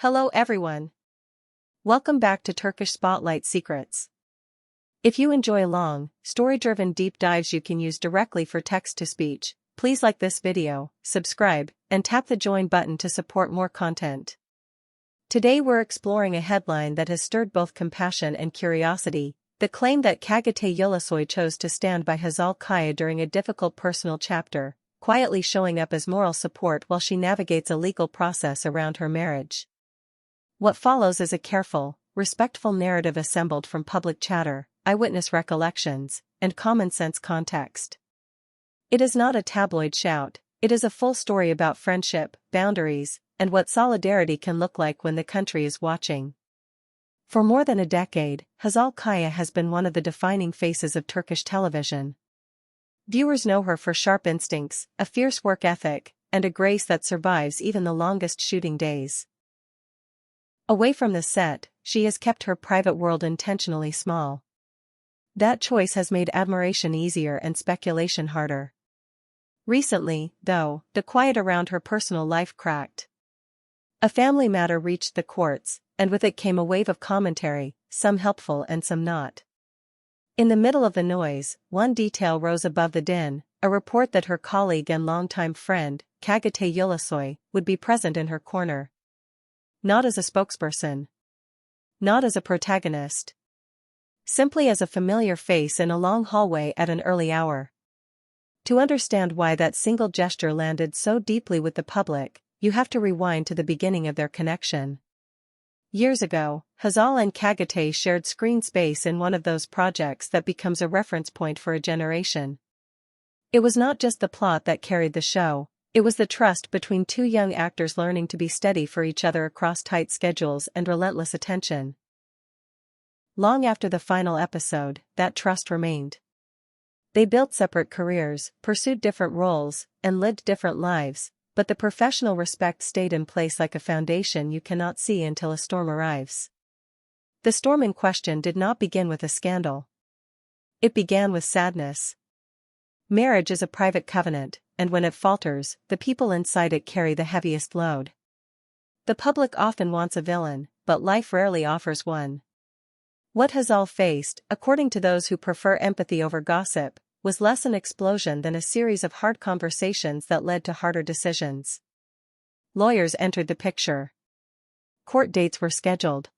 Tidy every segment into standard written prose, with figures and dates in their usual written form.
Hello everyone. Welcome back to Turkish Spotlight Secrets. If you enjoy long, story-driven deep dives you can use directly for text-to-speech, please like this video, subscribe, and tap the join button to support more content. Today we're exploring a headline that has stirred both compassion and curiosity, the claim that Çağatay Ulusoy chose to stand by Hazal Kaya during a difficult personal chapter, quietly showing up as moral support while she navigates a legal process around her marriage. What follows is a careful, respectful narrative assembled from public chatter, eyewitness recollections, and common-sense context. It is not a tabloid shout, it is a full story about friendship, boundaries, and what solidarity can look like when the country is watching. For more than a decade, Hazal Kaya has been one of the defining faces of Turkish television. Viewers know her for sharp instincts, a fierce work ethic, and a grace that survives even the longest shooting days. Away from the set, she has kept her private world intentionally small. That choice has made admiration easier and speculation harder. Recently, though, the quiet around her personal life cracked. A family matter reached the courts, and with it came a wave of commentary, some helpful and some not. In the middle of the noise, one detail rose above the din, a report that her colleague and longtime friend, Çağatay Ulusoy, would be present in her corner. Not as a spokesperson. Not as a protagonist. Simply as a familiar face in a long hallway at an early hour. To understand why that single gesture landed so deeply with the public, you have to rewind to the beginning of their connection. Years ago, Hazal and Çağatay shared screen space in one of those projects that becomes a reference point for a generation. It was not just the plot that carried the show. It was the trust between two young actors learning to be steady for each other across tight schedules and relentless attention. Long after the final episode, that trust remained. They built separate careers, pursued different roles, and lived different lives, but the professional respect stayed in place like a foundation you cannot see until a storm arrives. The storm in question did not begin with a scandal. It began with sadness. Marriage is a private covenant, and when it falters, the people inside it carry the heaviest load. The public often wants a villain, but life rarely offers one. What Hazal faced, according to those who prefer empathy over gossip, was less an explosion than a series of hard conversations that led to harder decisions. Lawyers entered the picture. Court dates were scheduled.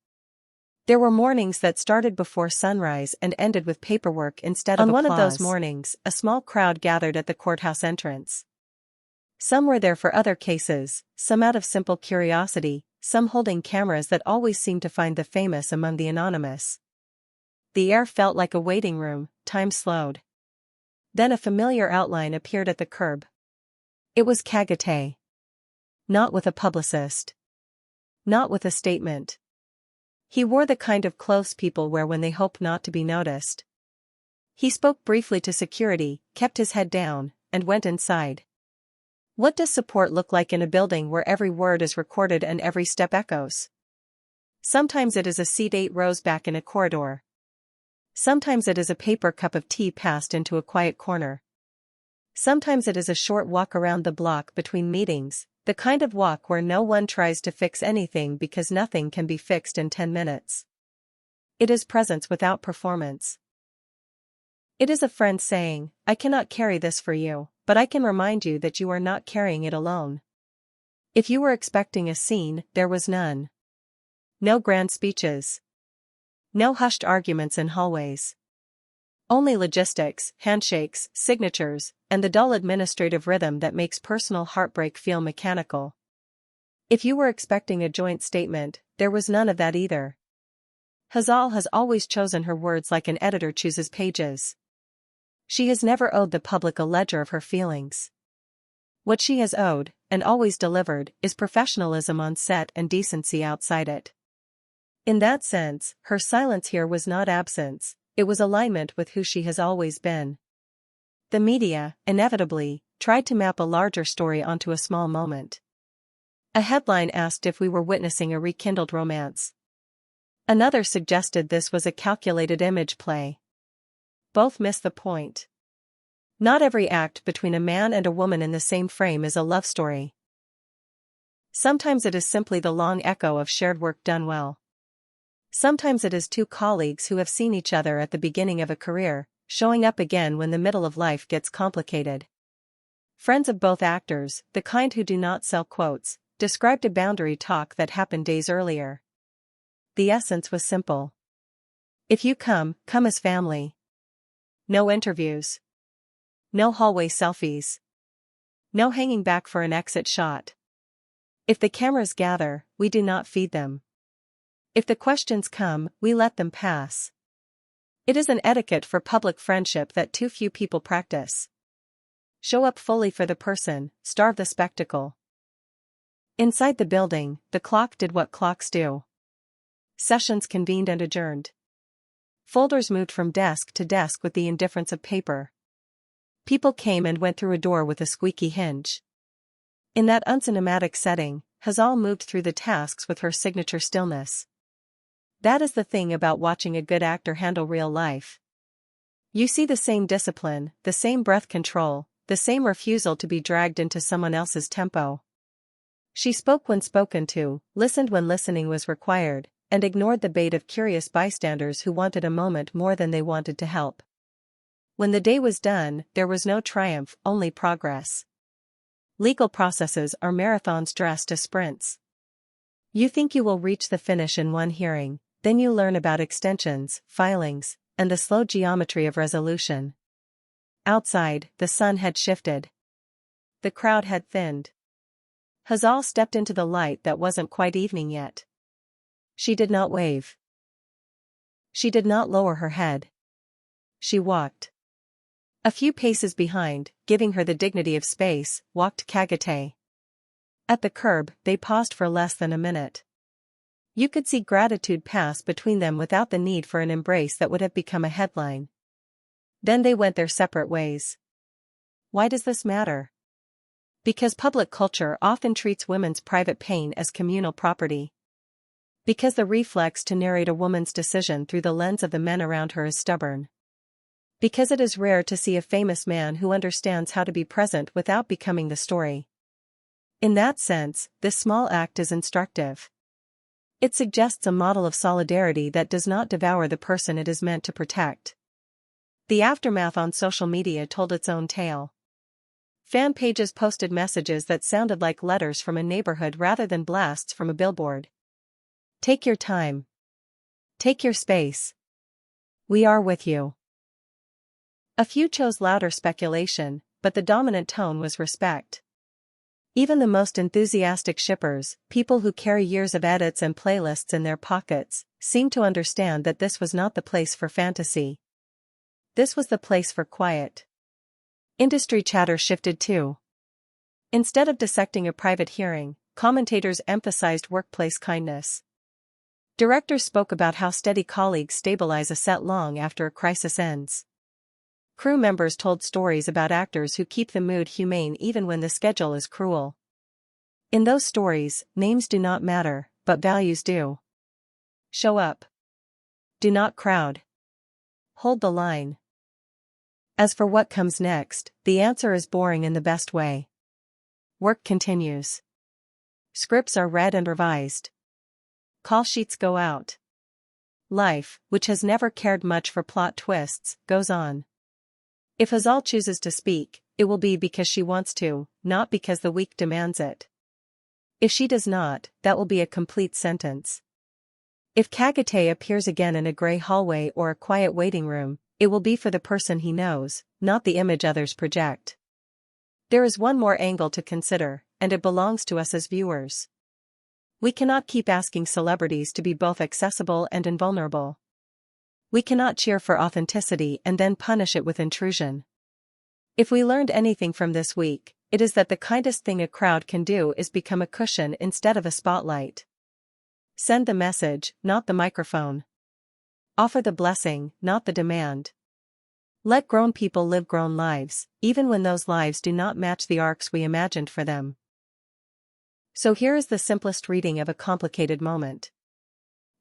There were mornings that started before sunrise and ended with paperwork instead of applause. On one of those mornings, a small crowd gathered at the courthouse entrance. Some were there for other cases, some out of simple curiosity, some holding cameras that always seemed to find the famous among the anonymous. The air felt like a waiting room, time slowed. Then a familiar outline appeared at the curb. It was Çağatay. Not with a publicist. Not with a statement. He wore the kind of clothes people wear when they hope not to be noticed. He spoke briefly to security, kept his head down, and went inside. What does support look like in a building where every word is recorded and every step echoes? Sometimes it is a seat 8 rows back in a corridor. Sometimes it is a paper cup of tea passed into a quiet corner. Sometimes it is a short walk around the block between meetings, the kind of walk where no one tries to fix anything because nothing can be fixed in 10 minutes. It is presence without performance. It is a friend saying, "I cannot carry this for you, but I can remind you that you are not carrying it alone." If you were expecting a scene, there was none. No grand speeches. No hushed arguments in hallways. Only logistics, handshakes, signatures, and the dull administrative rhythm that makes personal heartbreak feel mechanical. If you were expecting a joint statement, there was none of that either. Hazal has always chosen her words like an editor chooses pages. She has never owed the public a ledger of her feelings. What she has owed, and always delivered, is professionalism on set and decency outside it. In that sense, her silence here was not absence, it was alignment with who she has always been. The media, inevitably, tried to map a larger story onto a small moment. A headline asked if we were witnessing a rekindled romance. Another suggested this was a calculated image play. Both missed the point. Not every act between a man and a woman in the same frame is a love story. Sometimes it is simply the long echo of shared work done well. Sometimes it is two colleagues who have seen each other at the beginning of a career, showing up again when the middle of life gets complicated. Friends of both actors, the kind who do not sell quotes, described a boundary talk that happened days earlier. The essence was simple. If you come, come as family. No interviews. No hallway selfies. No hanging back for an exit shot. If the cameras gather, we do not feed them. If the questions come, we let them pass. It is an etiquette for public friendship that too few people practice. Show up fully for the person, starve the spectacle. Inside the building, the clock did what clocks do. Sessions convened and adjourned. Folders moved from desk to desk with the indifference of paper. People came and went through a door with a squeaky hinge. In that uncinematic setting, Hazal moved through the tasks with her signature stillness. That is the thing about watching a good actor handle real life. You see the same discipline, the same breath control, the same refusal to be dragged into someone else's tempo. She spoke when spoken to, listened when listening was required, and ignored the bait of curious bystanders who wanted a moment more than they wanted to help. When the day was done, there was no triumph, only progress. Legal processes are marathons dressed as sprints. You think you will reach the finish in one hearing, then you learn about extensions, filings, and the slow geometry of resolution. Outside, the sun had shifted. The crowd had thinned. Hazal stepped into the light that wasn't quite evening yet. She did not wave. She did not lower her head. She walked. A few paces behind, giving her the dignity of space, walked Çağatay. At the curb, they paused for less than a minute. You could see gratitude pass between them without the need for an embrace that would have become a headline. Then they went their separate ways. Why does this matter? Because public culture often treats women's private pain as communal property. Because the reflex to narrate a woman's decision through the lens of the men around her is stubborn. Because it is rare to see a famous man who understands how to be present without becoming the story. In that sense, this small act is instructive. It suggests a model of solidarity that does not devour the person it is meant to protect. The aftermath on social media told its own tale. Fan pages posted messages that sounded like letters from a neighborhood rather than blasts from a billboard. Take your time. Take your space. We are with you. A few chose louder speculation, but the dominant tone was respect. Even the most enthusiastic shippers, people who carry years of edits and playlists in their pockets, seemed to understand that this was not the place for fantasy. This was the place for quiet. Industry chatter shifted too. Instead of dissecting a private hearing, commentators emphasized workplace kindness. Directors spoke about how steady colleagues stabilize a set long after a crisis ends. Crew members told stories about actors who keep the mood humane even when the schedule is cruel. In those stories, names do not matter, but values do. Show up. Do not crowd. Hold the line. As for what comes next, the answer is boring in the best way. Work continues. Scripts are read and revised. Call sheets go out. Life, which has never cared much for plot twists, goes on. If Hazal chooses to speak, it will be because she wants to, not because the week demands it. If she does not, that will be a complete sentence. If Çağatay appears again in a gray hallway or a quiet waiting room, it will be for the person he knows, not the image others project. There is one more angle to consider, and it belongs to us as viewers. We cannot keep asking celebrities to be both accessible and invulnerable. We cannot cheer for authenticity and then punish it with intrusion. If we learned anything from this week, it is that the kindest thing a crowd can do is become a cushion instead of a spotlight. Send the message, not the microphone. Offer the blessing, not the demand. Let grown people live grown lives, even when those lives do not match the arcs we imagined for them. So here is the simplest reading of a complicated moment.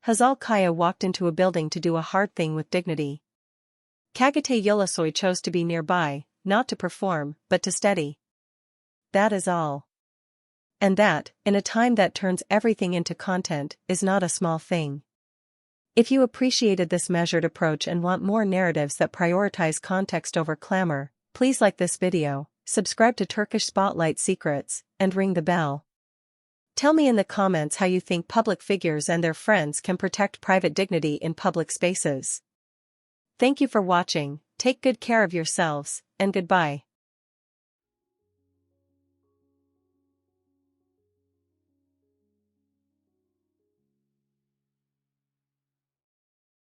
Hazal Kaya walked into a building to do a hard thing with dignity. Çağatay Ulusoy chose to be nearby, not to perform, but to steady. That is all. And that, in a time that turns everything into content, is not a small thing. If you appreciated this measured approach and want more narratives that prioritize context over clamor, please like this video, subscribe to Turkish Spotlight Secrets, and ring the bell. Tell me in the comments how you think public figures and their friends can protect private dignity in public spaces. Thank you for watching, take good care of yourselves, and goodbye.